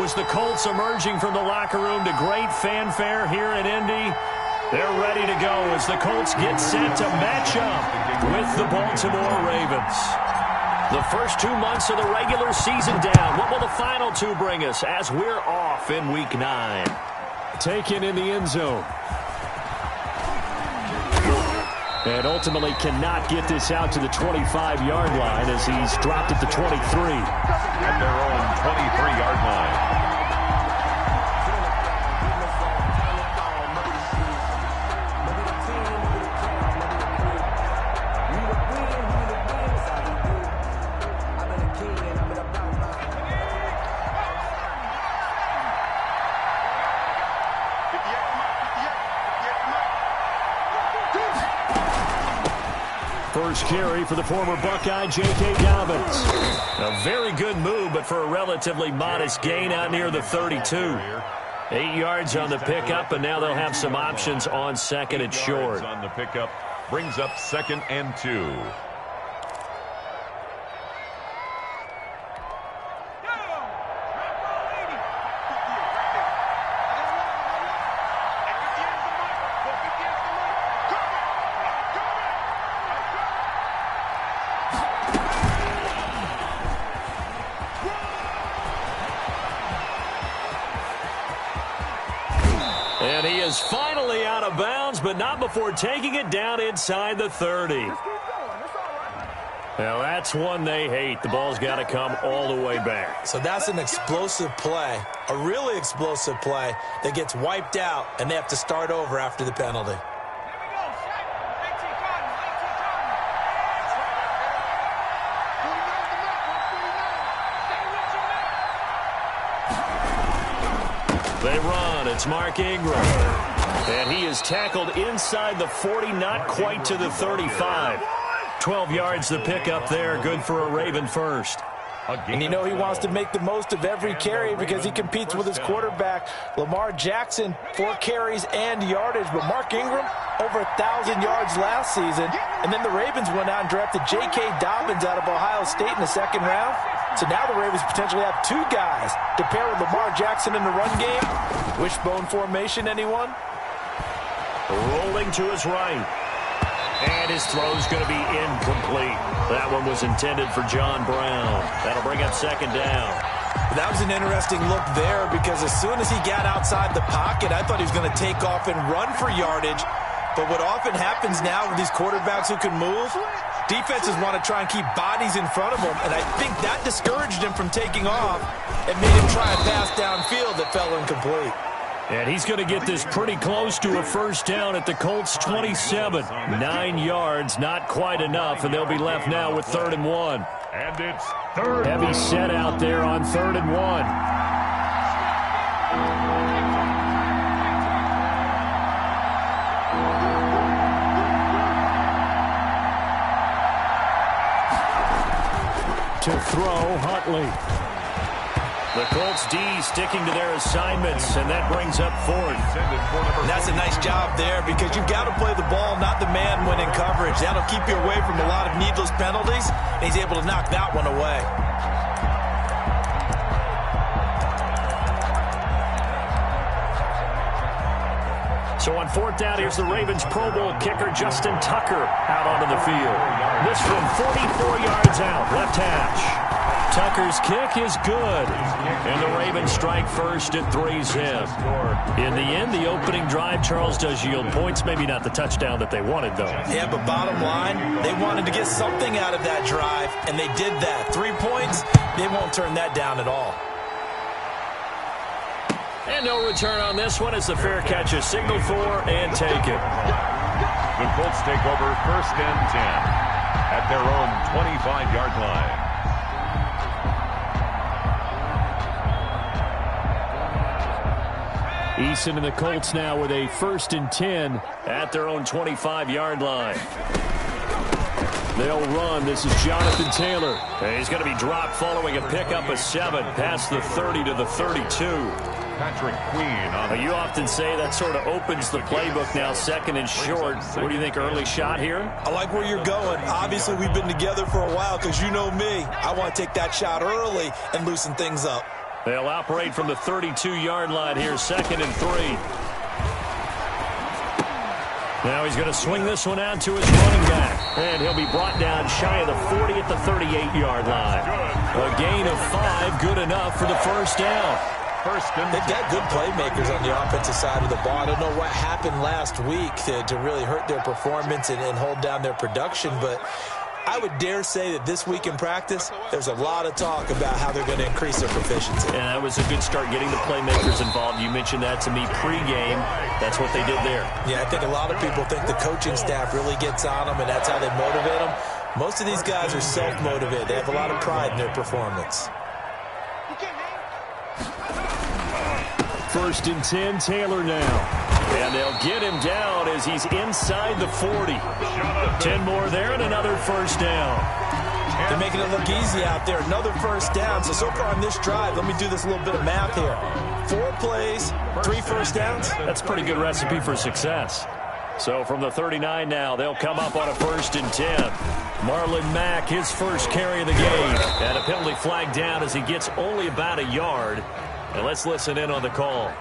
as the Colts emerging from the locker room to great fanfare here in Indy. They're ready to go as the Colts get set to match up with the Baltimore Ravens. The first 2 months of the regular season down. What will the final two bring us as we're off in Week 9? Taken in the end zone. And ultimately cannot get this out to the 25-yard line as he's dropped at the 23. At their own 23-yard line. First carry for the former Buckeye, J.K. Dobbins. A very good move, but for a relatively modest gain out near the 32. 8 yards on the pickup, and now they'll have some options on second and short. On the pickup brings up 2nd and 2. And he is finally out of bounds, but not before taking it down inside the 30. Now, that's one they hate. The ball's got to come all the way back. So that's an explosive play, a really explosive play that gets wiped out, and they have to start over after the penalty. They run. It's Mark Ingram. And he is tackled inside the 40, not quite to the 35. 12 yards the pickup there. Good for a Raven first. And you know he wants to make the most of every carry because he competes with his quarterback, Lamar Jackson, 4 carries and yardage. But Mark Ingram, over 1,000 yards last season. And then the Ravens went out and drafted J.K. Dobbins out of Ohio State in the 2nd round. So now the Ravens potentially have 2 guys to pair with Lamar Jackson in the run game. Wishbone formation, anyone? Rolling to his right. And his throw's going to be incomplete. That one was intended for John Brown. That'll bring up 2nd down. That was an interesting look there because as soon as he got outside the pocket, I thought he was going to take off and run for yardage. But what often happens now with these quarterbacks who can move, defenses want to try and keep bodies in front of them, and I think that discouraged him from taking off and made him try a pass downfield that fell incomplete. And he's going to get this pretty close to a first down at the Colts' 27. 9 yards, not quite enough, and they'll be left now with 3rd and 1. And it's 3rd. Heavy set out there on 3rd and 1. To throw, Huntley. The Colts D sticking to their assignments, and that brings up 4th. And that's a nice job there because you've got to play the ball, not the man when in coverage. That'll keep you away from a lot of needless penalties, and he's able to knock that one away. So on 4th down, here's the Ravens Pro Bowl kicker Justin Tucker out onto the field. This from 44 yards out, left hash. Tucker's kick is good, and the Ravens strike first at 3-zip. In the end, the opening drive, Charles, does yield points. Maybe not the touchdown that they wanted, though. Yeah, but bottom line, they wanted to get something out of that drive, and they did that. 3 points, they won't turn that down at all. And no return on this one as the fair catch is signaled for and taken. The Colts take over 1st and 10 at their own 25-yard line. Eason and the Colts now with a 1st and 10 at their own 25-yard line. They'll run. This is Jonathan Taylor. And he's going to be dropped following a pickup of 7 past the 30 to the 32. Patrick Queen. You often say that sort of opens the playbook now, 2nd and short. What do you think, early shot here? I like where you're going. Obviously, we've been together for a while because you know me. I want to take that shot early and loosen things up. They'll operate from the 32-yard line here, 2nd and 3. Now he's going to swing this one out to his running back. And he'll be brought down shy of the 40 at the 38-yard line. A gain of 5, good enough for the first down. They've got good playmakers on the offensive side of the ball. I don't know what happened last week to really hurt their performance and hold down their production, but I would dare say that this week in practice, there's a lot of talk about how they're going to increase their proficiency. And that was a good start getting the playmakers involved. You mentioned that to me pregame. That's what they did there. Yeah, I think a lot of people think the coaching staff really gets on them, and that's how they motivate them. Most of these guys are self-motivated. They have a lot of pride in their performance. 1st and 10, Taylor now. And they'll get him down as he's inside the 40. 10 more there and another first down. They're making it look easy out there. Another first down. So far on this drive, let me do this little bit of math here. 4 plays, 3 first downs. That's a pretty good recipe for success. So from the 39 now, they'll come up on a 1st and 10. Marlon Mack, his first carry of the game. And a penalty flag down as he gets only about a yard. And let's listen in on the call.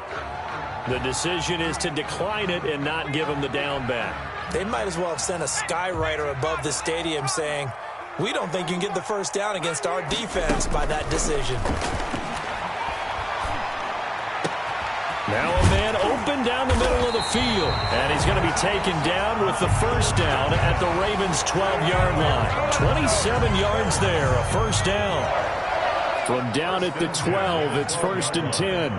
The decision is to decline it and not give him the down back. They might as well have sent a skywriter above the stadium saying, we don't think you can get the first down against our defense by that decision. Now a man open down the middle of the field. And he's going to be taken down with the first down at the Ravens' 12-yard line. 27 yards there, a first down. From down at the 12, it's 1st and 10.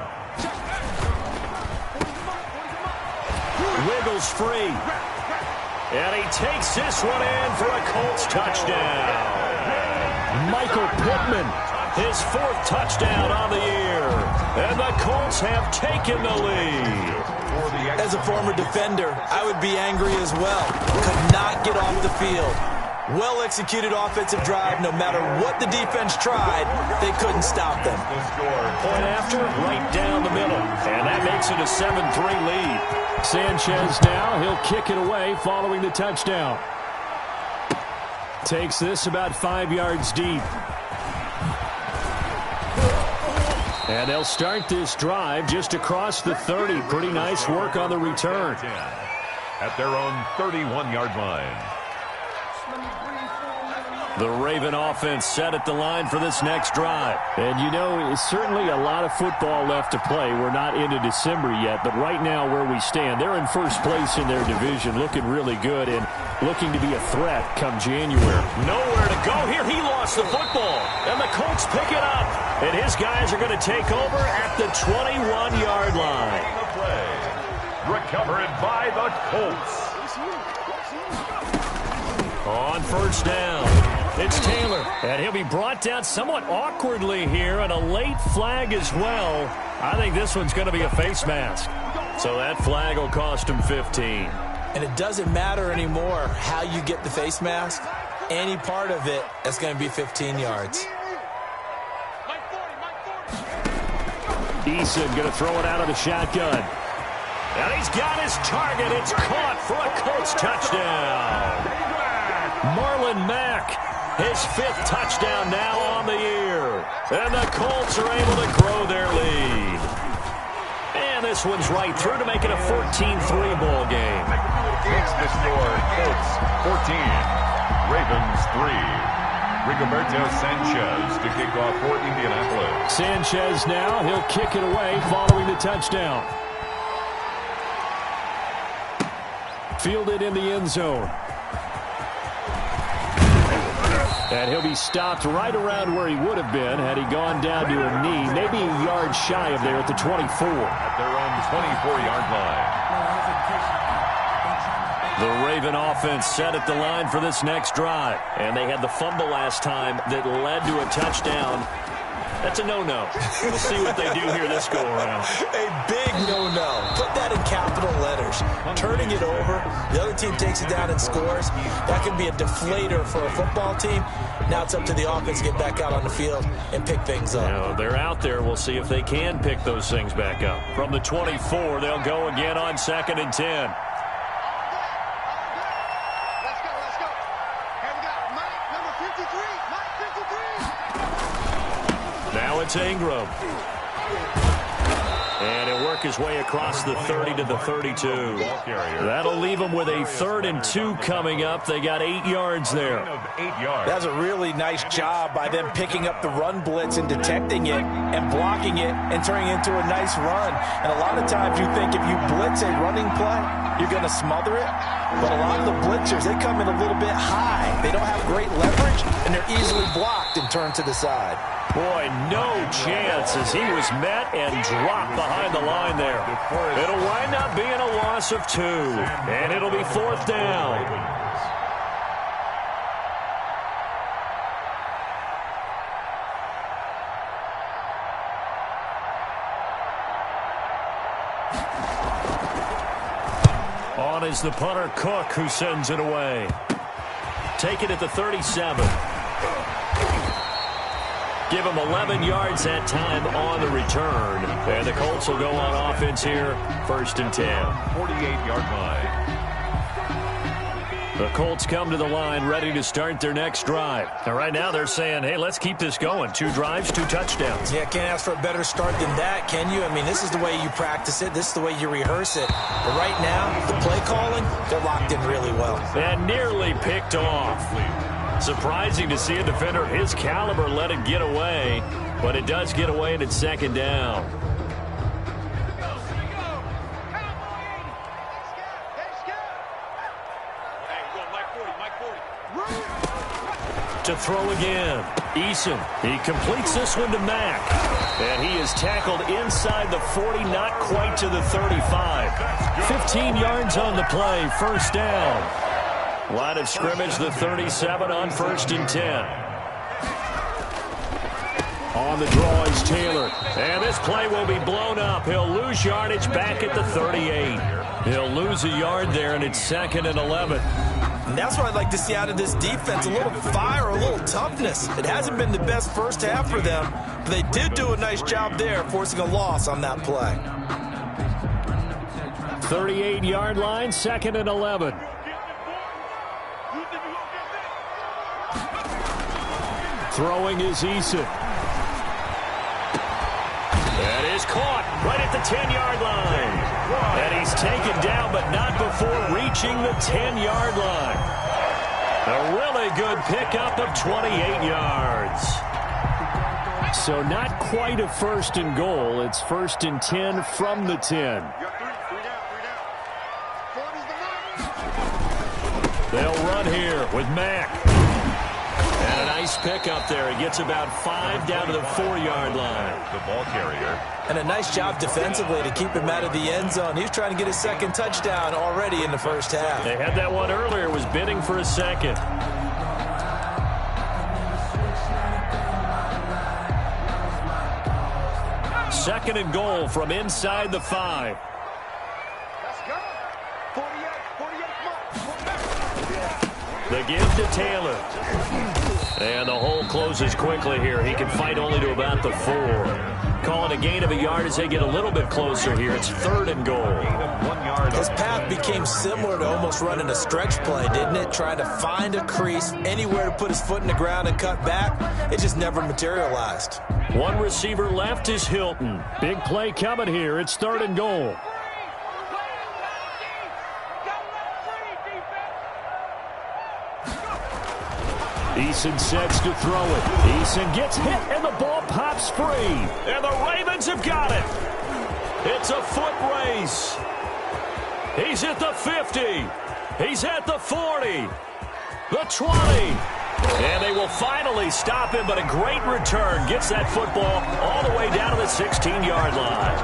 Wiggles free. And he takes this one in for a Colts touchdown. Michael Pittman, his 4th touchdown on the year. And the Colts have taken the lead. As a former defender, I would be angry as well. Could not get off the field. Well-executed offensive drive. No matter what the defense tried, they couldn't stop them. Point after, right down the middle. And that makes it a 7-3 lead. Sanchez now, he'll kick it away following the touchdown. Takes this about 5 yards deep. And they'll start this drive just across the 30. Pretty nice work on the return. At their own 31-yard line. The Raven offense set at the line for this next drive. And, you know, it's certainly a lot of football left to play. We're not into December yet, but right now where we stand, they're in first place in their division, looking really good and looking to be a threat come January. Nowhere to go here. He lost the football, and the Colts pick it up. And his guys are going to take over at the 21-yard line. Recovered by the Colts. On first down, it's Taylor. And he'll be brought down somewhat awkwardly here, and a late flag as well. I think this one's going to be a face mask. So that flag will cost him 15. And it doesn't matter anymore how you get the face mask. Any part of it is going to be 15 yards. Eason going to throw it out of the shotgun. And he's got his target. It's caught for a Colts touchdown. Marlon Mack, his 5th touchdown now on the year. And the Colts are able to grow their lead. And this one's right through to make it a 14-3 ball game. It's the score. Colts 14, Ravens 3. Rigoberto Sanchez to kick off for Indianapolis. Sanchez now, he'll kick it away following the touchdown. Fielded in the end zone. And he'll be stopped right around where he would have been had he gone down to a knee, maybe a yard shy of there at the 24. At their own 24-yard line. The Raven offense set at the line for this next drive. And they had the fumble last time that led to a touchdown. That's a no-no. We'll see what they do here this go-around. A big no-no. Put that in capital letters. Turning it over, the other team takes it down and scores. That could be a deflator for a football team. Now it's up to the offense to get back out on the field and pick things up. Now, they're out there. We'll see if they can pick those things back up. From the 24, they'll go again on 2nd and 10. Now it's Ingram. And he'll work his way across the 30 to the 32. That'll leave him with a 3rd and 2 coming up. They got 8 yards there. That's a really nice job by them picking up the run blitz and detecting it and blocking it and turning it into a nice run. And a lot of times you think if you blitz a running play, you're going to smother it. But a lot of the blitzers, they come in a little bit high. They don't have great leverage, and they're easily blocked and turned to the side. Boy, no chance as he was met and dropped behind the line there. It'll wind up being a loss of 2, and it'll be 4th down. On is the punter, Cook, who sends it away. Take it at the 37. Give him 11 yards that time on the return. And the Colts will go on offense here, 1st and 10. 48-yard line. The Colts come to the line ready to start their next drive. And right now they're saying, hey, let's keep this going. 2 drives, 2 touchdowns. Yeah, can't ask for a better start than that, can you? I mean, this is the way you practice it. This is the way you rehearse it. But right now, the play calling, they're locked in really well. And nearly picked off. Surprising to see a defender of his caliber let it get away. But it does get away and it's 2nd down. To throw again. Eason. He completes this one to Mack. And he is tackled inside the 40, not quite to the 35. 15 yards on the play, 1st down. Line of scrimmage, the 37 on 1st and 10. On the draw is Taylor. And this play will be blown up. He'll lose yardage back at the 38. He'll lose a yard there, and it's 2nd and 11. And that's what I'd like to see out of this defense, a little fire, a little toughness. It hasn't been the best first half for them, but they did do a nice job there, forcing a loss on that play. 38-yard line, 2nd and 11. Throwing is Eason. That is caught right at the 10-yard line. And he's taken down, but not before reaching the 10-yard line. A really good pickup of 28 yards. So not quite a 1st and goal. It's 1st and 10 from the 10. They'll run here with Mack. And a nice pickup there. He gets about 5 down to the 4-yard line. The ball carrier. And a nice job defensively to keep him out of the end zone. He was trying to get his 2nd touchdown already in the first half. They had that one earlier, was bidding for a 2nd. Second and goal from inside the 5. The give to Taylor. And the hole closes quickly here. He can fight only to about the 4. Calling a gain of a yard as they get a little bit closer here. It's 3rd and goal. His path became similar to almost running a stretch play, didn't it? Trying to find a crease, anywhere to put his foot in the ground and cut back. It just never materialized. One receiver left is Hilton. Big play coming here. It's 3rd and goal. Eason sets to throw it. Eason gets hit, and the ball pops free. And the Ravens have got it. It's a foot race. He's at the 50. He's at the 40. The 20. And they will finally stop him, but a great return. Gets that football all the way down to the 16-yard line.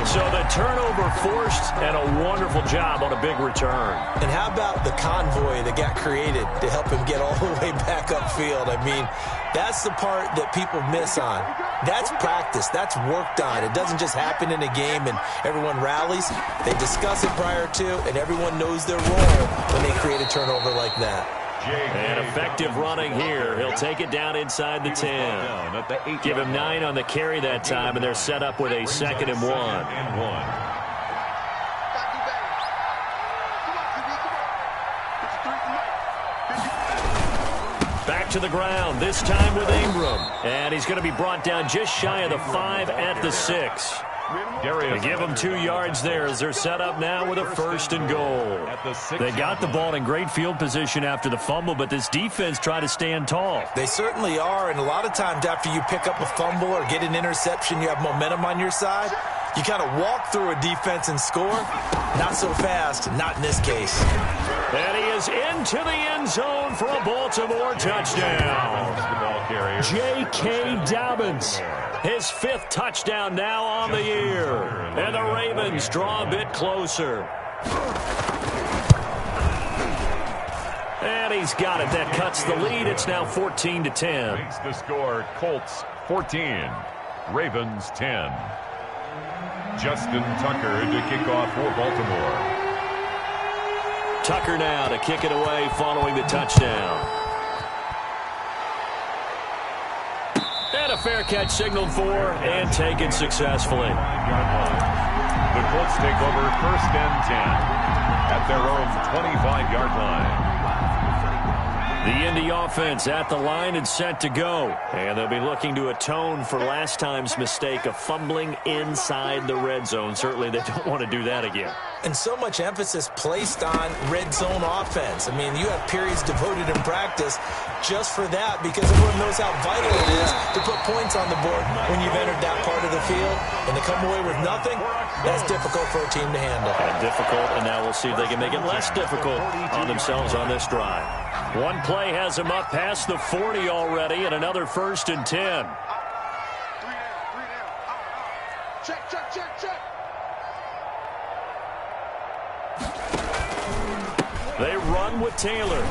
So the turnover forced, and a wonderful job on a big return. And how about the convoy that got created to help him get all the way back upfield? I mean, that's the part that people miss on. That's practice. That's worked on. It doesn't just happen in a game and everyone rallies. They discuss it prior to, and everyone knows their role when they create a turnover like that. And effective running here. He'll take it down inside the 10. Give him 9 on the carry that time, and they're set up with a 2nd and 1. Back back to the ground, this time with Ingram. And he's going to be brought down just shy of the 5 at the 6. They give him 2 yards there as they're set up now with a 1st and goal. They got the ball in great field position after the fumble, but this defense tried to stand tall. They certainly are, and a lot of times after you pick up a fumble or get an interception, you have momentum on your side. You kind of walk through a defense and score. Not so fast, not in this case. And he is into the end zone for a Baltimore touchdown. J.K. Dobbins, his 5th touchdown now on the year. And the Ravens draw a bit closer. And he's got it. That cuts the lead. It's now 14-10. Makes the score Colts 14, Ravens 10. Justin Tucker to kick off for Baltimore. Tucker now to kick it away following the touchdown. And a fair catch signaled for and taken successfully. The Colts take over 1st and 10 at their own 25-yard line. The Indy offense at the line and set to go. And they'll be looking to atone for last time's mistake of fumbling inside the red zone. Certainly they don't want to do that again. And so much emphasis placed on red zone offense. I mean, you have periods devoted in practice just for that because everyone knows how vital it is to put points on the board when you've entered that part of the field. And to come away with nothing, that's difficult for a team to handle. And difficult, and now we'll see if they can make it less difficult on themselves on this drive. One play has him up past the 40 already, and another 1st and 10. Check. They run with Taylor.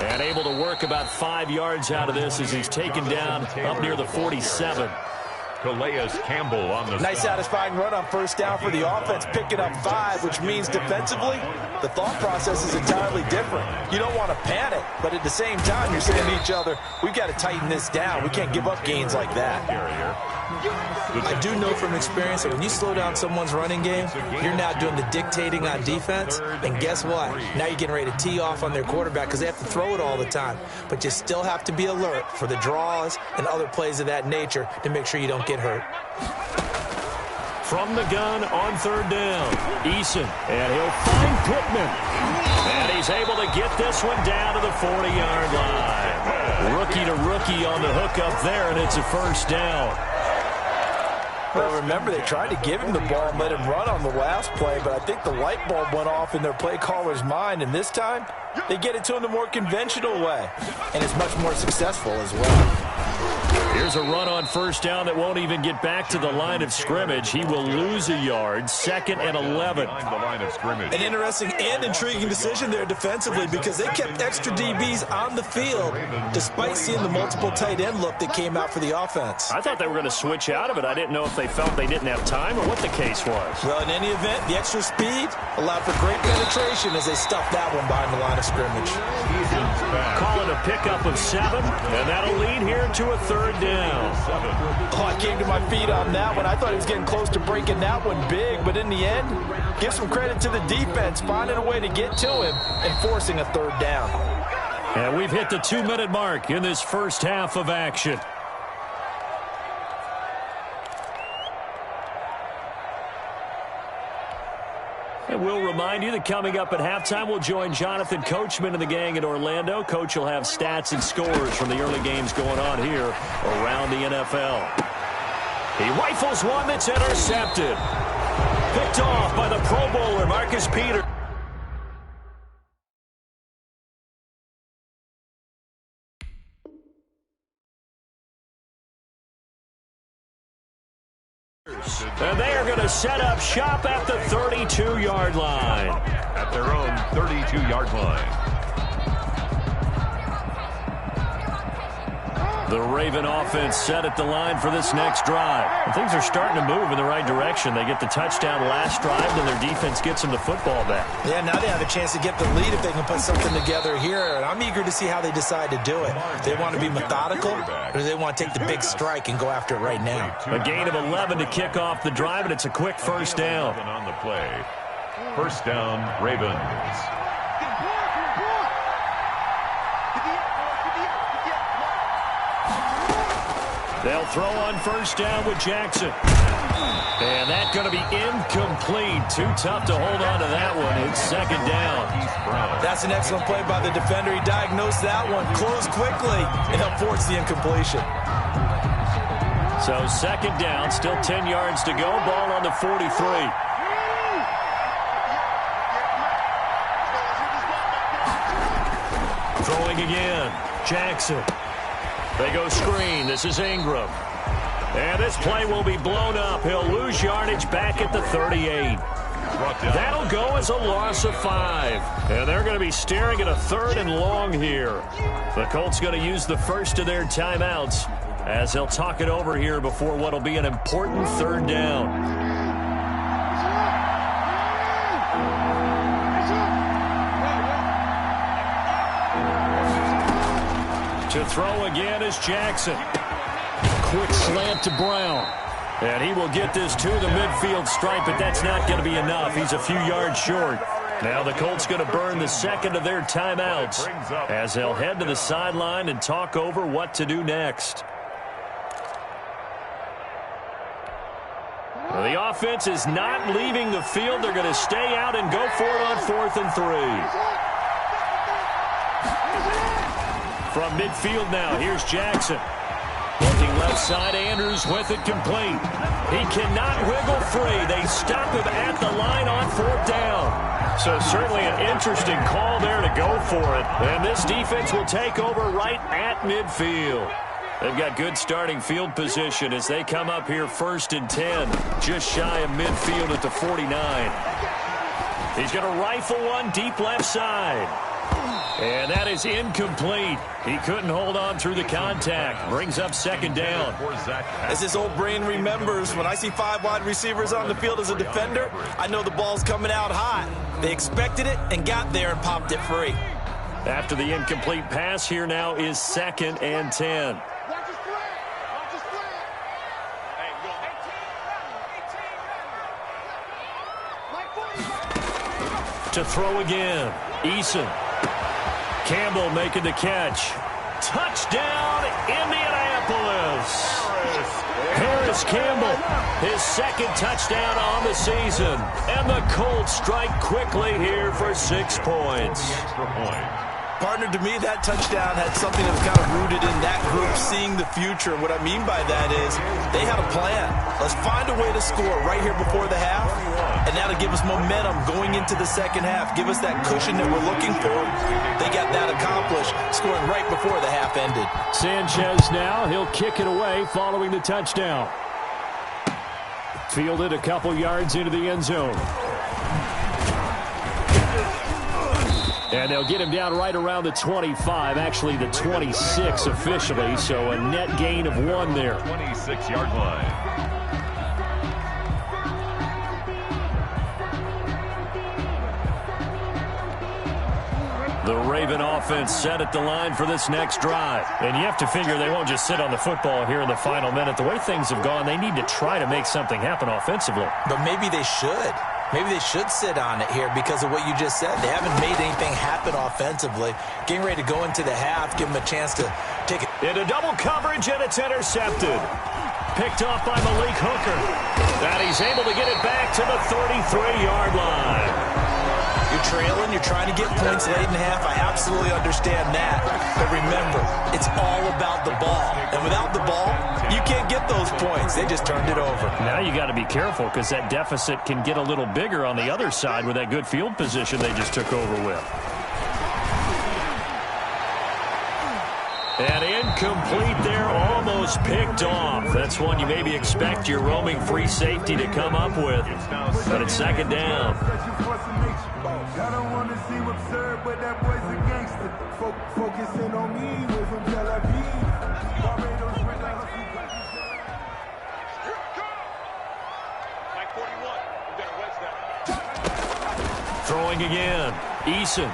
And able to work about 5 yards out of this as he's taken down up near the 47. Calais Campbell on the Nice stop. satisfying run on 1st down for the offense, picking up 5, which means defensively, the thought process is entirely different. You don't want to panic, but at the same time, you're saying to each other, we've got to tighten this down. We can't give up gains like that. I do know from experience that when you slow down someone's running game, you're now doing the dictating on defense, and guess what? Now you're getting ready to tee off on their quarterback because they have to throw it all the time. But you still have to be alert for the draws and other plays of that nature to make sure you don't get hurt. From the gun on 3rd down, Eason, and he'll find Pittman. And he's able to get this one down to the 40-yard line. Rookie to rookie on the hook up there, and it's a 1st down. Well, remember, they tried to give him the ball and let him run on the last play, but I think the light bulb went off in their play caller's mind, and this time, they get it to him the more conventional way, and it's much more successful as well. Here's a run on 1st down that won't even get back to the line of scrimmage. He will lose a yard, 2nd and 11. The line of scrimmage. An interesting and intriguing decision there defensively because they kept extra DBs on the field despite seeing the multiple tight end look that came out for the offense. I thought they were going to switch out of it. I didn't know if they felt they didn't have time or what the case was. Well, in any event, the extra speed allowed for great penetration as they stuffed that one behind the line of scrimmage. Call it a pickup of 7, and that'll lead here to a 3rd down. Oh, I came to my feet on that one. I thought he was getting close to breaking that one big, but in the end, give some credit to the defense, finding a way to get to him and forcing a 3rd down. And we've hit the 2-minute mark in this first half of action. And we'll remind you that coming up at halftime, we'll join Jonathan Coachman and the gang in Orlando. Coach will have stats and scores from the early games going on here around the NFL. He rifles one that's intercepted. Picked off by the Pro Bowler, Marcus Peters. And they are going to set up shop at the 32-yard line. At their own 32-yard line. The Raven offense set at the line for this next drive. And things are starting to move in the right direction. They get the touchdown last drive, and their defense gets them the football back. Yeah, now they have a chance to get the lead if they can put something together here. And I'm eager to see how they decide to do it. They want to be methodical, or do they want to take the big strike and go after it right now? A gain of 11 to kick off the drive, and it's a quick 1st down. On the play. 1st down, Ravens. They'll throw on first down with Jackson. And that's going to be incomplete. Too tough to hold on to that one. It's second down. That's an excellent play by the defender. He diagnosed that one, closed quickly, and helped force the incompletion. So second down, still 10 yards to go. Ball on the 43. Throwing again. Jackson. They go screen. This is Ingram. And this play will be blown up. He'll lose yardage back at the 38. That'll go as a loss of 5. And they're going to be staring at a 3rd and long here. The Colts going to use the first of their timeouts as they'll talk it over here before what will be an important 3rd down. To throw again is Jackson. Quick slant to Brown. And he will get this to the midfield stripe, but that's not going to be enough. He's a few yards short. Now the Colts going to burn the second of their timeouts as they'll head to the sideline and talk over what to do next. Well, the offense is not leaving the field. They're going to stay out and go for it on 4th and 3. From midfield now, here's Jackson. Looking left side, Andrews with it complete. He cannot wiggle free. They stop him at the line on 4th down. So certainly an interesting call there to go for it. And this defense will take over right at midfield. They've got good starting field position as they come up here 1st and 10. Just shy of midfield at the 49. He's going to rifle one deep left side. And that is incomplete. He couldn't hold on through the contact. Brings up second down. As his old brain remembers, when I see 5 wide receivers on the field as a defender, I know the ball's coming out hot. They expected it and got there and popped it free. After the incomplete pass, here now is 2nd and 10. To throw again, Eason. Campbell making the catch. Touchdown, Indianapolis. Harris Campbell, his 2nd touchdown on the season. And the Colts strike quickly here for 6 points. Partner, to me, that touchdown had something that was kind of rooted in that group seeing the future. What I mean by that is they had a plan. Let's find a way to score right here before the half, and that'll give us momentum going into the second half, give us that cushion that we're looking for. They got that accomplished, scoring right before the half ended. Sanchez now, he'll kick it away following the touchdown. Fielded a couple yards into the end zone. And they'll get him down right around the 25, actually the 26 officially, so a net gain of 1 there. 26-yard line. The Raven offense set at the line for this next drive. And you have to figure they won't just sit on the football here in the final minute. The way things have gone, they need to try to make something happen offensively. But maybe they should. Maybe they should sit on it here because of what you just said. They haven't made anything happen offensively. Getting ready to go into the half, give them a chance to take it. Into double coverage, and it's intercepted. Picked off by Malik Hooker. And he's able to get it back to the 33-yard line. You're trailing, you're trying to get points late in half. I absolutely understand that. But remember, it's all about the ball. And without the ball, you can't get those points. They just turned it over. Now you got to be careful because that deficit can get a little bigger on the other side with that good field position they just took over with. And incomplete there, almost picked off. That's one you maybe expect your roaming free safety to come up with. But it's second down. I don't want to see what's absurd, but that boy's a gangster. Focusing on me, we're from Tel Aviv. Barbados with the Mike 41, we got a wedge down. Throwing again, Eason.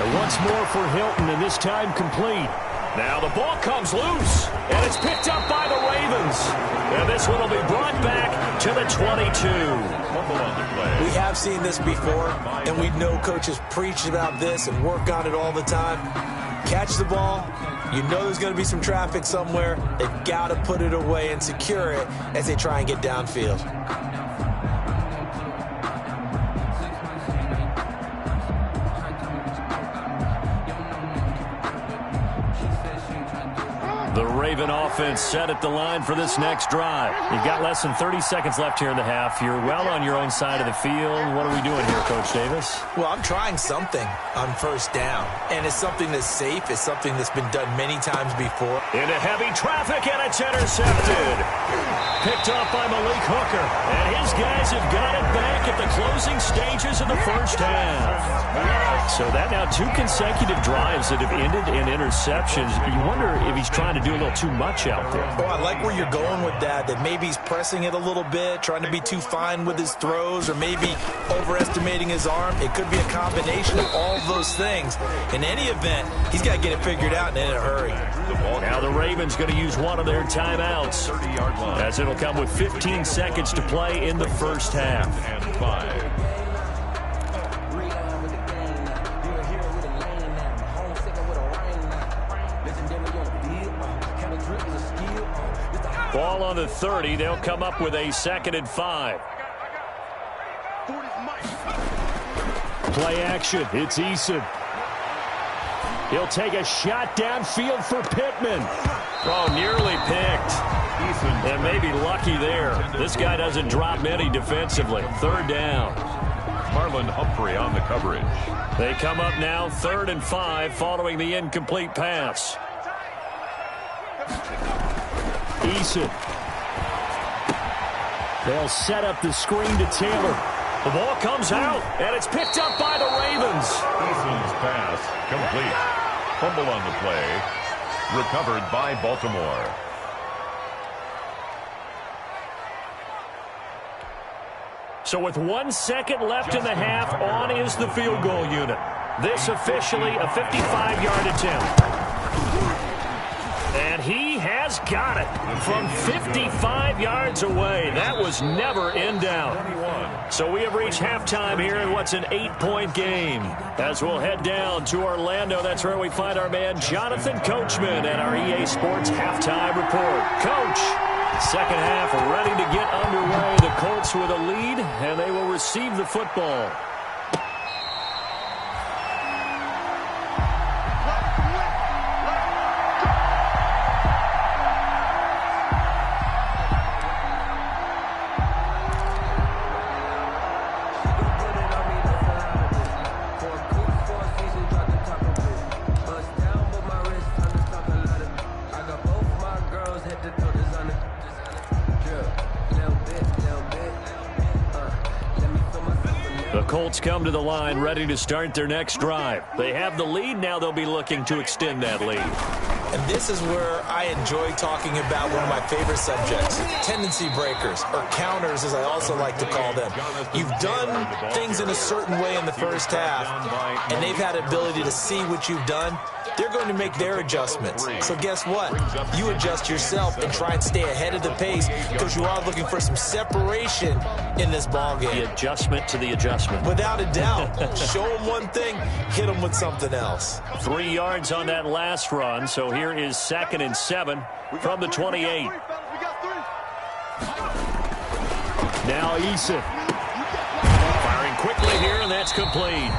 And once more for Hilton, and this time complete. Now the ball comes loose, and it's picked up by the Ravens. And this one will be brought back to the 22. We have seen this before, and we know coaches preach about this and work on it all the time. Catch the ball, You know there's going to be some traffic somewhere. They've got to put it away and secure it as they try and get downfield. The Raven offense set at the line for this next drive. You've got less than 30 seconds left here in the half. You're well on your own side of the field. What are we doing here, Coach Davis? Well, I'm trying something on first down, and it's something that's safe. It's something that's been done many times before. Into heavy traffic, and it's intercepted. Picked off by Malik Hooker, and his guys have got it back at the closing stages of the first half. So that now 2 consecutive drives that have ended in interceptions. You wonder if he's trying to do a little too much out there. Oh, I like where you're going with that maybe he's pressing it a little bit, trying to be too fine with his throws, or maybe overestimating his arm. It could be a combination of all of those things. In any event, he's got to get it figured out and in a hurry. Now the Ravens going to use one of their timeouts, as it'll come with 15 seconds to play in the first half. And 5. Ball on the 30. They'll come up with a 2nd and 5. Play action. It's Eason. He'll take a shot downfield for Pittman. Oh, nearly picked. And maybe lucky there. This guy doesn't drop many defensively. 3rd down. Marlon Humphrey on the coverage. They come up now 3rd and 5 following the incomplete pass. Eason. They'll set up the screen to Taylor. The ball comes out, and it's picked up by the Ravens. Eason's pass complete. Fumble on the play. Recovered by Baltimore. So with 1 second left in the half, on is the field goal unit. This officially a 55-yard attempt. And he has got it from 55 yards away. That was never in doubt. So we have reached halftime here in what's an 8-point game. As we'll head down to Orlando, that's where we find our man Jonathan Coachman at our EA Sports Halftime Report. Coach, second half ready to get underway. The Colts with a lead, and they will receive the football. Colts come to the line ready to start their next drive. They have the lead. Now they'll be looking to extend that lead. And this is where I enjoy talking about one of my favorite subjects, tendency breakers, or counters as I also like to call them. You've done things in a certain way in the first half, and they've had the ability to see what you've done. They're going to make their adjustments. So guess what? You adjust yourself and try and stay ahead of the pace because you are looking for some separation in this ball game. The adjustment to the adjustment. Without a doubt. Show them one thing, hit them with something else. 3 yards on that last run, so here is 2nd and 7 from the 28. Now Eason. Firing quickly here, and that's complete.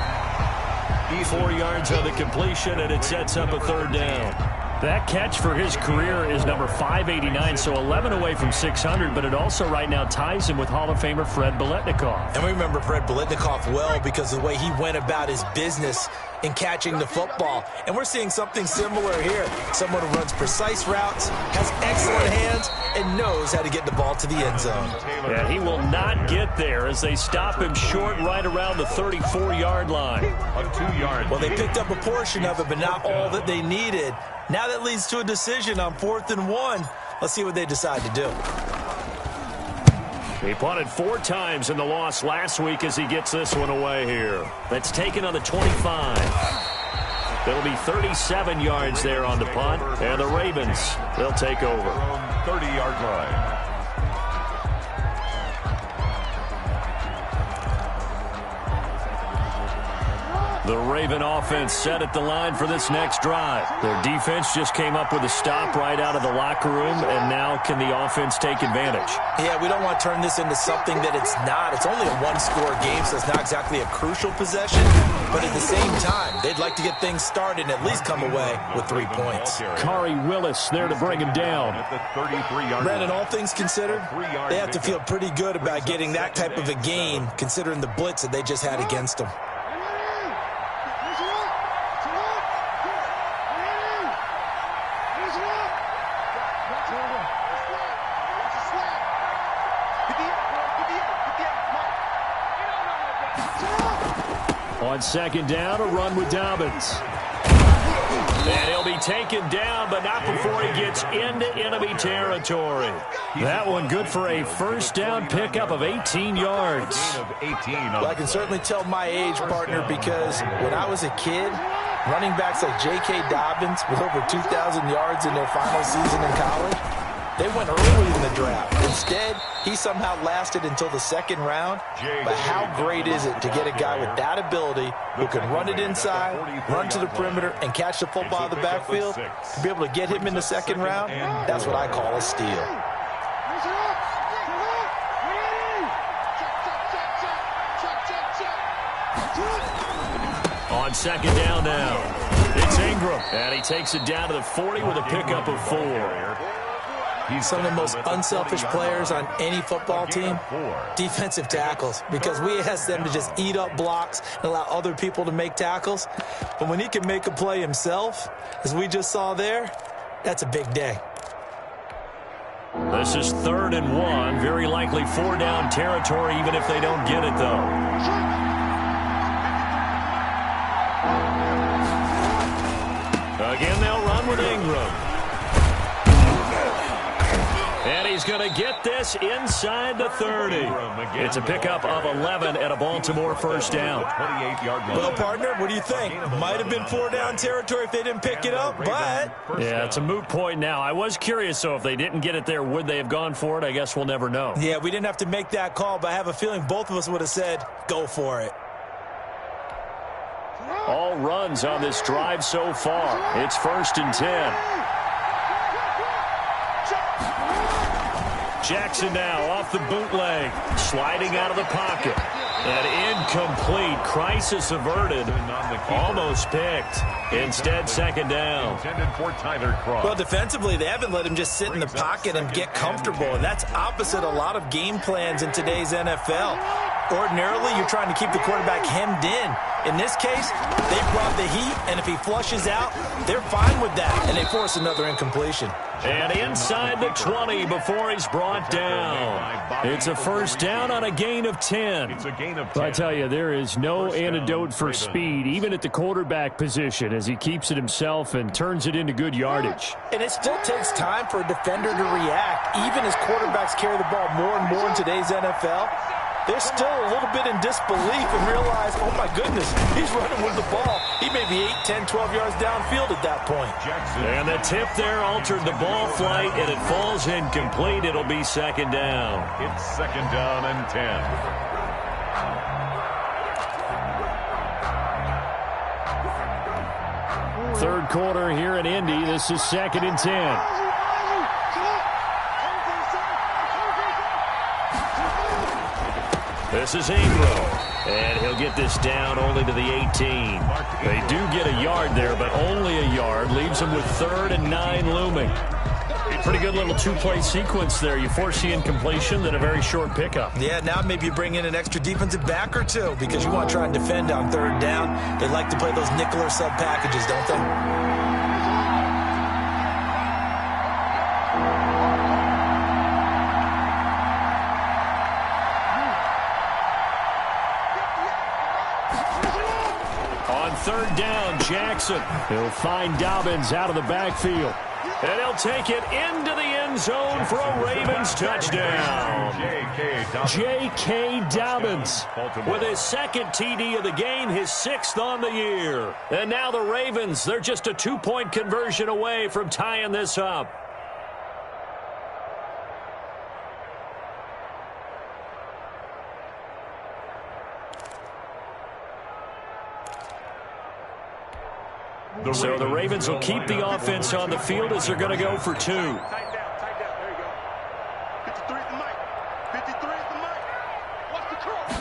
4 yards on the completion, and it sets up a 3rd down. That catch for his career is number 589, so 11 away from 600, but it also right now ties him with Hall of Famer Fred Biletnikoff. And we remember Fred Biletnikoff well because of the way he went about his business in catching the football. And we're seeing something similar here. Someone who runs precise routes, has excellent hands, and knows how to get the ball to the end zone. Yeah, he will not get there as they stop him short right around the 34-yard line. A 2-yard. Well, they picked up a portion of it, but not all that they needed. Now that leads to a decision on 4th and 1. Let's see what they decide to do. He punted 4 times in the loss last week as he gets this one away here. That's taken on the 25. It'll be 37 yards there on the punt, and the Ravens, they'll take over. 30-yard line. The Raven offense set at the line for this next drive. Their defense just came up with a stop right out of the locker room, and now can the offense take advantage? Yeah, we don't want to turn this into something that it's not. It's only a one-score game, so it's not exactly a crucial possession. But at the same time, they'd like to get things started and at least come away with 3 points. Kari Willis there to bring him down. At the 33-yard Brandon, line. all things considered, they have to feel pretty good about getting that type of a gain, considering the blitz that they just had against them. On second down, a run with Dobbins. And he'll be taken down, but not before he gets into enemy territory. That one good for a first down pickup of 18 yards. Well, I can certainly tell my age, partner, because when I was a kid, running backs like J.K. Dobbins with over 2,000 yards in their final season in college, they went early in the draft. Instead, he somehow lasted until the second round. But how great is it to get a guy with that ability who can run it inside, run to the perimeter, and catch the football out of the backfield? To be able to get him in the second round, that's what I call a steal. On second down now, it's Ingram. And he takes it down to the 40 with a pickup of 4. He's some of the most unselfish players on any football team, defensive tackles, because we ask them to just eat up blocks and allow other people to make tackles. But when he can make a play himself, as we just saw there, that's a big day. This is 3rd and 1, very likely 4-down territory, even if they don't get it, though. Again, they'll run with Ingram. And he's going to get this inside the 30. It's a pickup of 11 at a Baltimore first down. Well, partner, what do you think? Might have been 4-down territory if they didn't pick it up, but... Yeah, it's a moot point now. I was curious, so if they didn't get it there, would they have gone for it? I guess we'll never know. Yeah, we didn't have to make that call, but I have a feeling both of us would have said, go for it. All runs on this drive so far. It's 1st and 10. Jackson now off the bootleg, sliding out of the pocket. And incomplete. Crisis averted. Almost picked. Instead, second down. Well, defensively, they haven't let him just sit in the pocket and get comfortable, and that's opposite a lot of game plans in today's NFL. Ordinarily, you're trying to keep the quarterback hemmed in. In this case, they brought the heat, and if he flushes out, they're fine with that, and they force another incompletion. And inside the 20 before he's brought down. It's a first down on a gain of 10. I tell you, there is no antidote for speed, even at the quarterback position, as he keeps it himself and turns it into good yardage. And it still takes time for a defender to react, even as quarterbacks carry the ball more and more in today's NFL. They're still a little bit in disbelief and realize, oh, my goodness, he's running with the ball. He may be 8, 10, 12 yards downfield at that point. And the tip there altered the ball flight, and it falls incomplete. It'll be second down. It's second down and 10. Third quarter here in Indy. This is 2nd and 10. This is Ingram, and he'll get this down only to the 18. They do get a yard there, but only a yard. Leaves them with 3rd and 9 looming. Pretty good little two-play sequence there. You force the incompletion, then a very short pickup. Yeah, now maybe you bring in an extra defensive back or two because you want to try and defend on 3rd down. They like to play those nickel or sub packages, don't they? Third down, Jackson. He'll find Dobbins out of the backfield. And he'll take it into the end zone for a Ravens touchdown. J.K. Dobbins with his 2nd TD of the game, his 6th on the year. And now the Ravens, they're just a 2-point conversion away from tying this up. So the Ravens will keep the offense on the field as they're going to go for 2. Tight down. There you go. 53 is the mic. 53 is the mic. Watch the cross.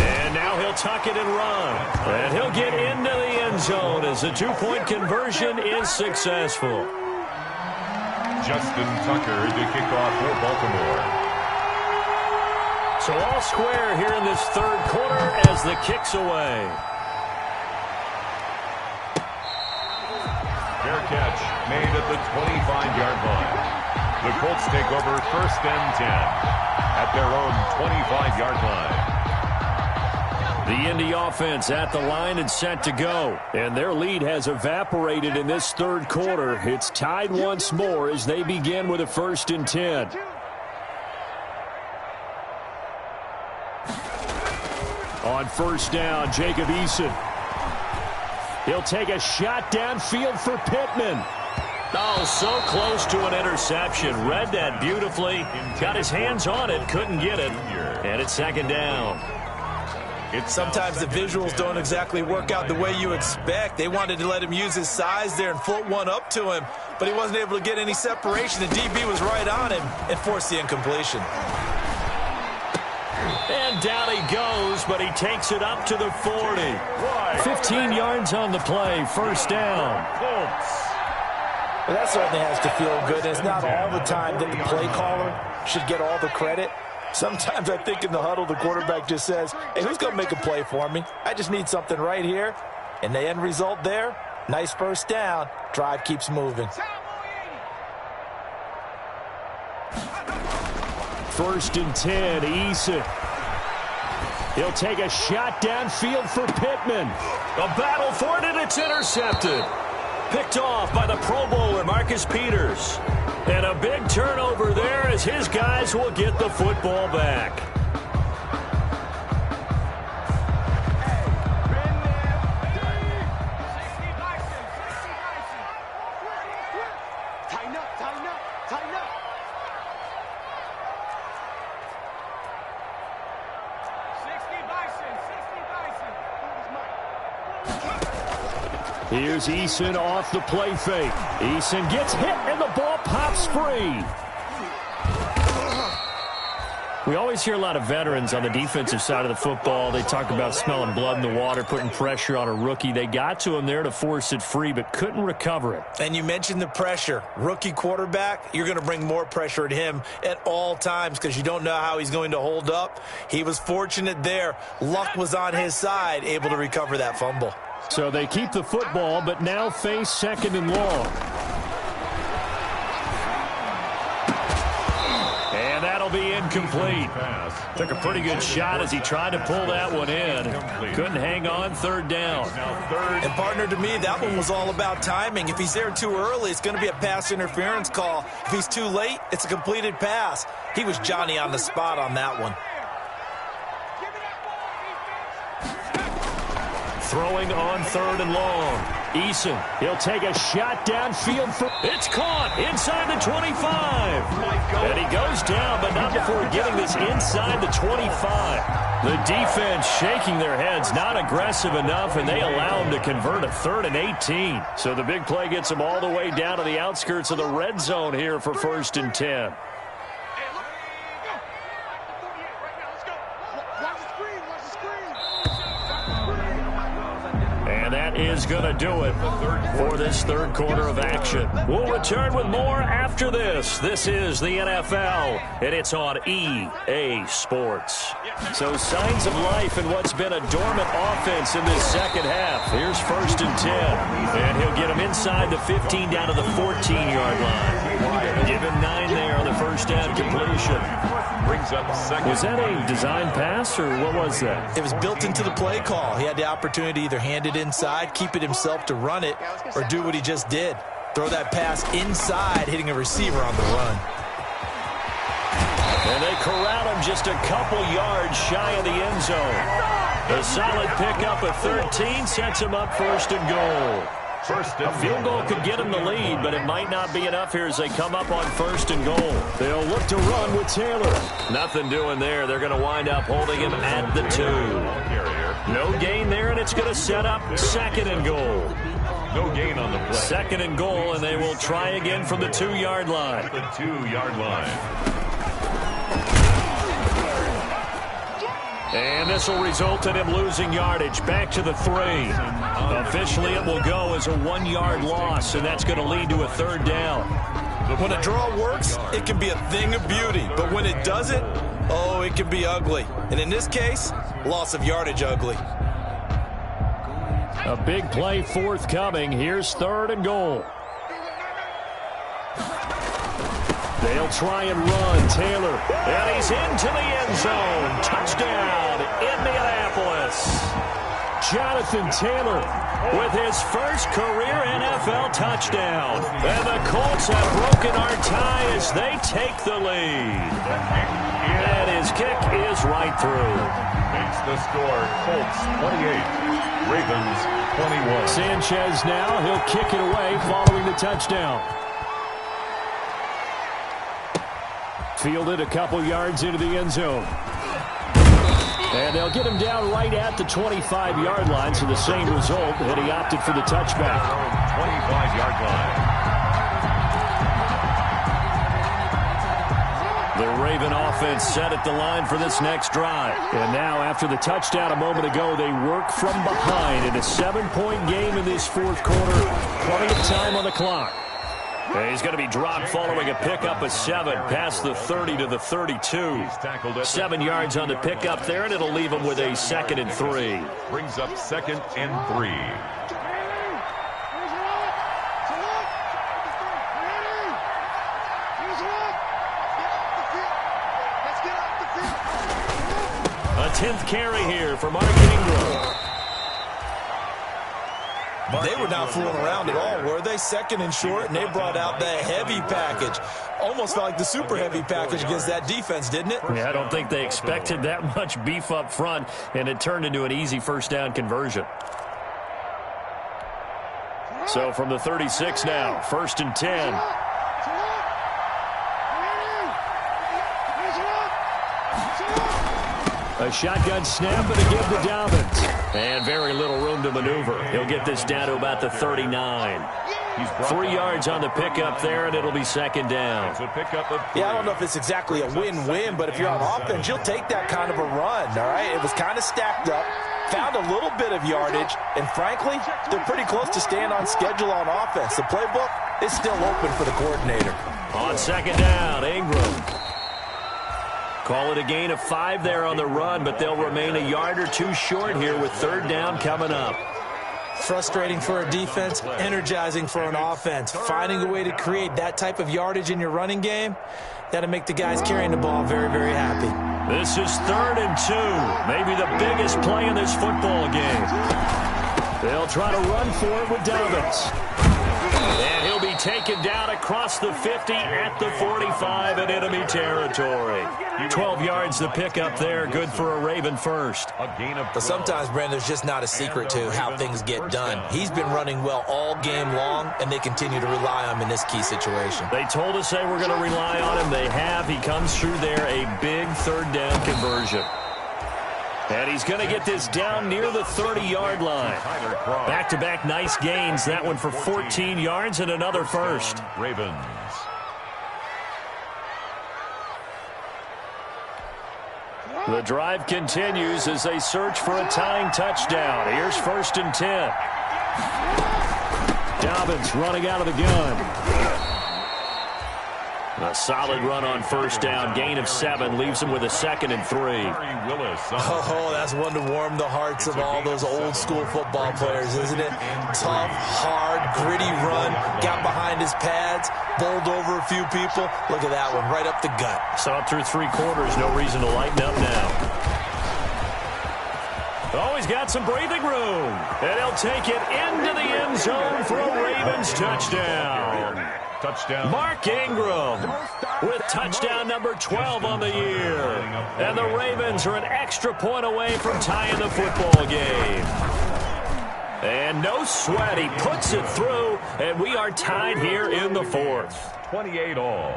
And now he'll tuck it and run. And he'll get into the end zone as the 2-point conversion is successful. Justin Tucker to kick off for Baltimore. So all square here in this third quarter as the kick's away. Fair catch made at the 25-yard line. The Colts take over 1st and 10 at their own 25-yard line. The Indy offense at the line and set to go. And their lead has evaporated in this third quarter. It's tied once more as they begin with a 1st and 10. On 1st down, Jacob Eason. He'll take a shot downfield for Pittman. Oh, so close to an interception. Read that beautifully. Got his hands on it, couldn't get it. And it's 2nd down. Sometimes the visuals don't exactly work out the way you expect. They wanted to let him use his size there and float one up to him, but he wasn't able to get any separation. The DB was right on him and forced the incompletion. And down he goes, but he takes it up to the 40. 15 yards on the play, 1st down. Well, that certainly has to feel good. It's not all the time that the play caller should get all the credit. Sometimes I think in the huddle, the quarterback just says, hey, who's going to make a play for me? I just need something right here. And the end result there, nice 1st down. Drive keeps moving. 1st and 10, Eason. He'll take a shot downfield for Pittman. A battle for it, and it's intercepted. Picked off by the Pro Bowler, Marcus Peters. And a big turnover there as his guys will get the football back. Tighten up. Here's Eason off the play fake. Eason gets hit and the ball pops free. We always hear a lot of veterans on the defensive side of the football. They talk about smelling blood in the water, putting pressure on a rookie. They got to him there to force it free, but couldn't recover it. And you mentioned the pressure. Rookie quarterback, you're going to bring more pressure at him at all times because you don't know how he's going to hold up. He was fortunate there. Luck was on his side, able to recover that fumble. So they keep the football, but now face 2nd and long. And that'll be incomplete. Took a pretty good shot as he tried to pull that one in. Couldn't hang on, 3rd down. And partner, to me, that one was all about timing. If he's there too early, it's going to be a pass interference call. If he's too late, it's a completed pass. He was Johnny on the spot on that one. Throwing on 3rd and long. Eason, he'll take a shot downfield for... It's caught inside the 25. And he goes down, but not before getting this inside the 25. The defense shaking their heads, not aggressive enough, and they allow him to convert a 3rd and 18. So the big play gets him all the way down to the outskirts of the red zone here for 1st and 10. And that is going to do it for this third quarter of action. We'll return with more after this. This is the NFL, and it's on EA Sports. So signs of life in what's been a dormant offense in this second half. Here's 1st and 10. And he'll get him inside the 15 down to the 14-yard line. Give him 9 there on the first down completion. Brings up 2nd. Was that a design pass, or what was that? It was built into the play call. He had the opportunity to either hand it inside, keep it himself to run it, or do what he just did. Throw that pass inside, hitting a receiver on the run. And they corral him just a couple yards shy of the end zone. A solid pickup of 13 sets him up 1st and goal. First and A field goal could get them the lead, but it might not be enough here as they come up on 1st and goal. They'll look to run with Taylor. Nothing doing there. They're going to wind up holding him at the 2. No gain there, and it's going to set up 2nd and goal. No gain on the play. 2nd and goal, and they will try again from the 2-yard line. The 2-yard line. And this will result in him losing yardage. Back to the 3. Officially, it will go as a 1-yard loss, and that's going to lead to a 3rd down. When a draw works, it can be a thing of beauty. But when it doesn't, oh, it can be ugly. And in this case, loss of yardage ugly. A big play forthcoming. Here's 3rd and goal. They'll try and run. Taylor. And he's into the end zone. Touchdown, Indianapolis. Jonathan Taylor with his first career NFL touchdown. And the Colts have broken our tie as they take the lead. And his kick is right through. Makes the score Colts 28, Ravens 21. Sanchez now. He'll kick it away following the touchdown. Fielded a couple yards into the end zone. And they'll get him down right at the 25-yard line, so the same result, and he opted for the touchback. 25-yard line. The Raven offense set at the line for this next drive. And now, after the touchdown a moment ago, they work from behind in a 7-point game in this 4th quarter. Plenty of time on the clock. And he's going to be dropped following a pickup of 7 past the 30 to the 32. 7 yards on the pickup there, and it'll leave him with a 2nd and 3. Brings up 2nd and 3. A 10th carry here for Mark Ingram. They were not fooling around at all, were they? 2nd and short, and they brought out the heavy package. Almost like the super heavy package against that defense, didn't it? Yeah, I don't think they expected that much beef up front, and it turned into an easy 1st down conversion. So from the 36 now, 1st and 10. A shotgun snap and a give to Dobbins. And very little room to maneuver. He'll get this down to about the 39. 3 yards on the pickup there, and it'll be 2nd down. Yeah, I don't know if it's exactly a win-win, but if you're on offense, you'll take that kind of a run, all right? It was kind of stacked up, found a little bit of yardage, and frankly, they're pretty close to staying on schedule on offense. The playbook is still open for the coordinator. On 2nd down, Ingram. Call it a gain of 5 there on the run, but they'll remain a yard or 2 short here with 3rd down coming up. Frustrating for a defense, energizing for an offense. Finding a way to create that type of yardage in your running game, that'll make the guys carrying the ball very, very happy. This is 3rd and 2, maybe the biggest play in this football game. They'll try to run for it with Dobbins. And he'll be taken down across the 50 at the 45 in enemy territory. 12 yards to pick up there, good for a Raven first. But sometimes, Brandon, there's just not a secret to how things get done. He's been running well all game long, and they continue to rely on him in this key situation. They told us they were going to rely on him. They have. He comes through there, a big 3rd down conversion. And he's going to get this down near the 30-yard line. Back-to-back nice gains. That one for 14 yards and another first. Ravens. The drive continues as they search for a tying touchdown. Here's 1st and 10. Dobbins running out of the gun. A solid run on 1st down. Gain of 7 leaves him with a 2nd and 3. Oh, that's one to warm the hearts of all those old school football players, isn't it? Tough, hard, gritty run. Got behind his pads, bowled over a few people. Look at that one, right up the gut. Saw it through 3 quarters. No reason to lighten up now. Oh, he's got some breathing room. And he'll take it into the end zone for a Ravens touchdown. Touchdown. Mark Ingram with touchdown number 12 on the year. And the Ravens are an extra point away from tying the football game. And no sweat. He puts it through, and we are tied here in the fourth. 28 all.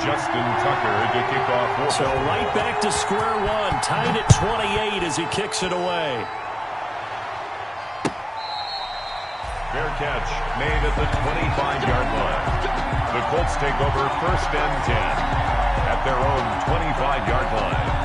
Justin Tucker to kick off. So right back to square one. Tied at 28 as he kicks it away. Fair catch made at the 25-yard line. The Colts take over 1st and 10 at their own 25-yard line.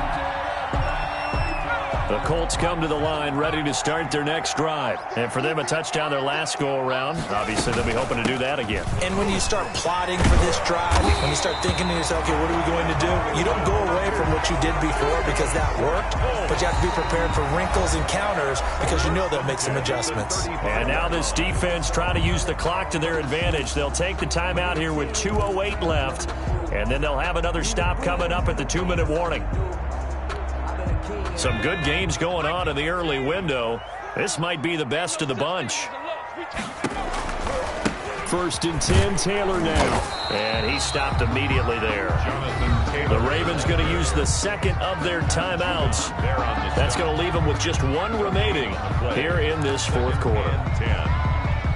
The Colts come to the line ready to start their next drive. And for them, a touchdown their last go-around. Obviously, they'll be hoping to do that again. And when you start plotting for this drive, when you start thinking to yourself, okay, what are we going to do? You don't go away from what you did before because that worked, but you have to be prepared for wrinkles and counters because you know they'll make some adjustments. And now this defense trying to use the clock to their advantage. They'll take the timeout here with 2:08 left, and then they'll have another stop coming up at the 2-minute warning. Some good games going on in the early window. This might be the best of the bunch. 1st and 10, Taylor now. And he stopped immediately there. The Ravens going to use the second of their timeouts. That's going to leave them with just one remaining here in this fourth quarter.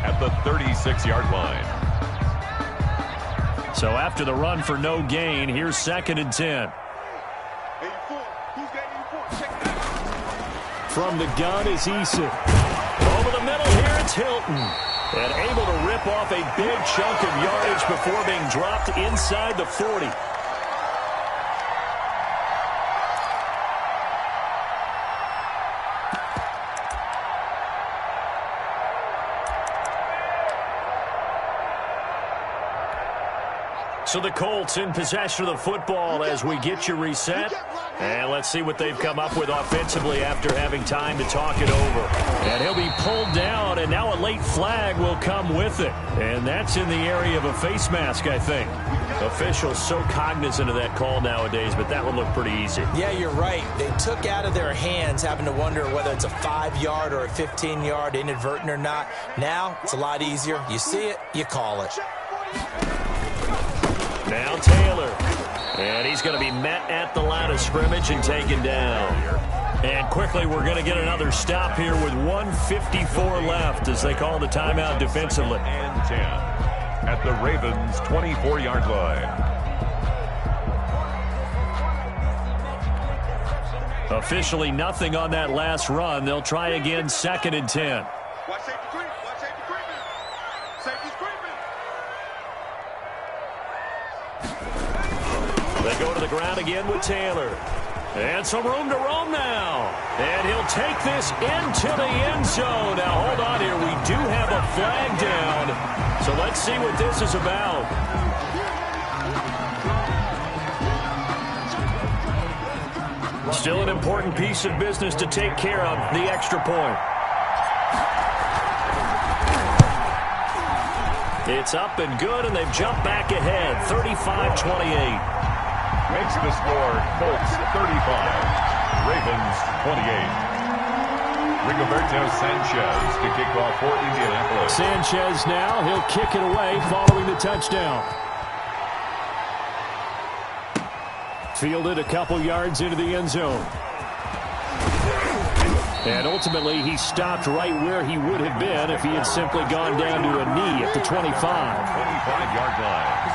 At the 36-yard line. So after the run for no gain, here's 2nd and 10. From the gun is Eason. Over the middle here, it's Hilton. And able to rip off a big chunk of yardage before being dropped inside the 40. So the Colts in possession of the football as we get you reset. And let's see what they've come up with offensively after having time to talk it over. And he'll be pulled down, and now a late flag will come with it. And that's in the area of a face mask, I think. Officials so cognizant of that call nowadays, but that would look pretty easy. Yeah, you're right. They took out of their hands having to wonder whether it's a 5-yard or a 15-yard inadvertent or not. Now it's a lot easier. You see it, you call it. Now Taylor. And he's going to be met at the line of scrimmage and taken down. And quickly we're going to get another stop here with 1:54 left as they call the timeout defensively. And 10 at the Ravens' 24-yard line. Officially nothing on that last run. They'll try again 2nd and 10. Watch safety creep. Watch safety creeping. Safety's creeping. They go to the ground again with Taylor. And some room to roam now. And he'll take this into the end zone. Now, hold on here. We do have a flag down. So let's see what this is about. Still an important piece of business to take care of, the extra point. It's up and good, and they've jumped back ahead, 35-28. Makes the score Colts 35, Ravens 28. Rigoberto Sanchez to kick off for Indianapolis. Sanchez now, he'll kick it away following the touchdown. Fielded a couple yards into the end zone. And ultimately, he stopped right where he would have been if he had simply gone down to a knee at the 25. 25-yard line.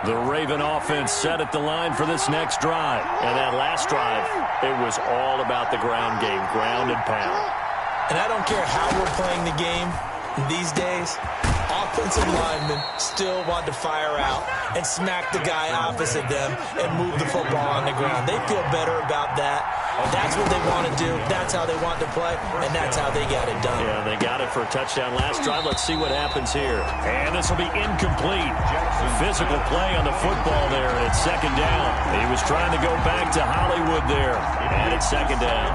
The Raven offense set at the line for this next drive. And that last drive, it was all about the ground game, ground and pound. And I don't care how we're playing the game these days, offensive linemen still want to fire out and smack the guy opposite them and move the football on the ground. They feel better about that. That's what they want to do. That's how they want to play, and that's how they got it done. Yeah, they got it for a touchdown last drive. Let's see what happens here. And this will be incomplete. Physical play on the football there, and it's 2nd down. He was trying to go back to Hollywood there, and it's 2nd down.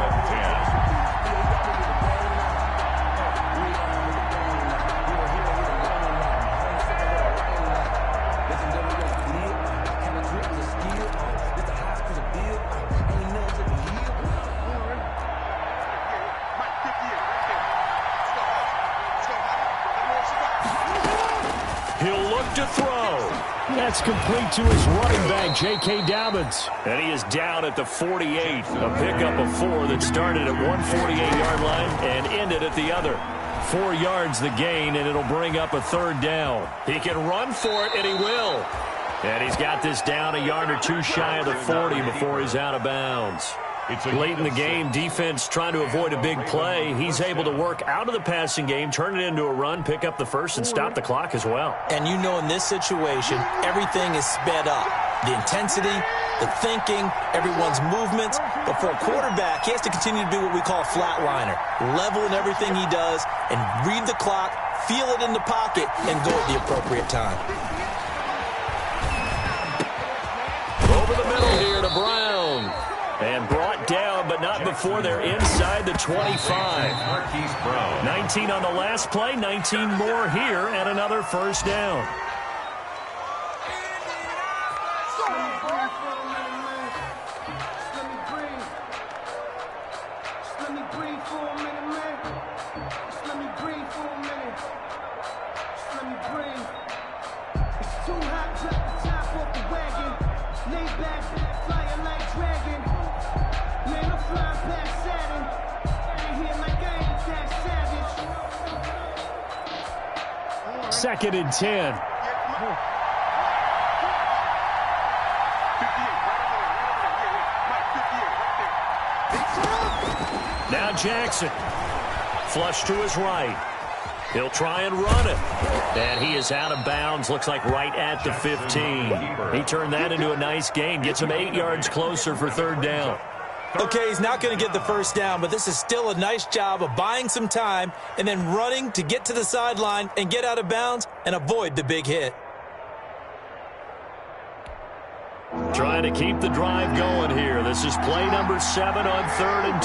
to throw. That's complete to his running back, J.K. Dobbins. And he is down at the 48. A pickup of 4 that started at 148-yard line and ended at the other. 4 yards the gain, and it'll bring up a 3rd down. He can run for it, and he will. And he's got this down a yard or 2 shy of the 40 before he's out of bounds. Late in the game, defense trying to avoid a big play. He's able to work out of the passing game, turn it into a run, pick up the first, and stop the clock as well. And you know, in this situation, everything is sped up. The intensity, the thinking, everyone's movements. But for a quarterback, he has to continue to do what we call flatliner. Level in everything he does and read the clock, feel it in the pocket, and go at the appropriate time. Over the middle here to Brown. And brought down, but not before they're inside the 25. 19 on the last play, 19 more here, and another 1st down. Second and 10. Now Jackson. Flush to his right. He'll try and run it. And he is out of bounds. Looks like right at the 15. He turned that into a nice gain. Gets him 8 yards closer for 3rd down. Okay, he's not going to get the 1st down, but this is still a nice job of buying some time and then running to get to the sideline and get out of bounds and avoid the big hit. Trying to keep the drive going here. This is play number 7 on 3rd and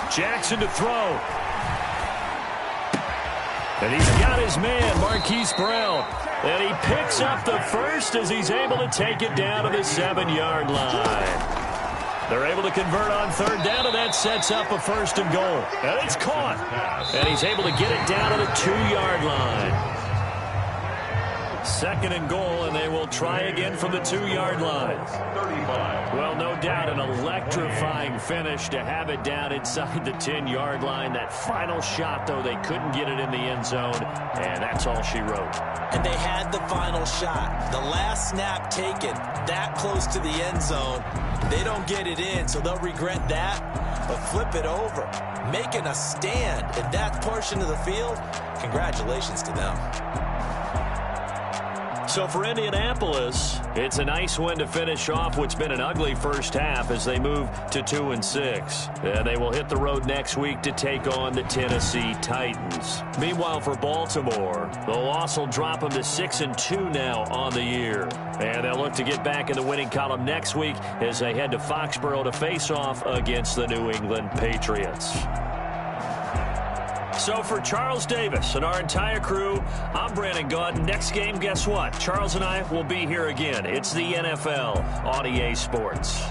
2. Jackson to throw. And he's got his man, Marquise Brown. And he picks up the first as he's able to take it down to the 7-yard line. They're able to convert on 3rd down, and that sets up a 1st and goal. And it's caught. And he's able to get it down to the 2-yard line. 2nd and goal, and they will try again from the 2-yard line. Well, no doubt an electrifying finish to have it down inside the 10-yard line. That final shot, though, they couldn't get it in the end zone, and that's all she wrote. And they had the final shot. The last snap taken that close to the end zone. They don't get it in, so they'll regret that, but flip it over. Making a stand in that portion of the field, congratulations to them. So for Indianapolis, it's a nice win to finish off what's been an ugly first half as they move to 2-6. They will hit the road next week to take on the Tennessee Titans. Meanwhile, for Baltimore, the loss will drop them to 6-2 now on the year. And they'll look to get back in the winning column next week as they head to Foxborough to face off against the New England Patriots. So for Charles Davis and our entire crew, I'm Brandon Gaudin. Next game, guess what? Charles and I will be here again. It's the NFL on EA Sports.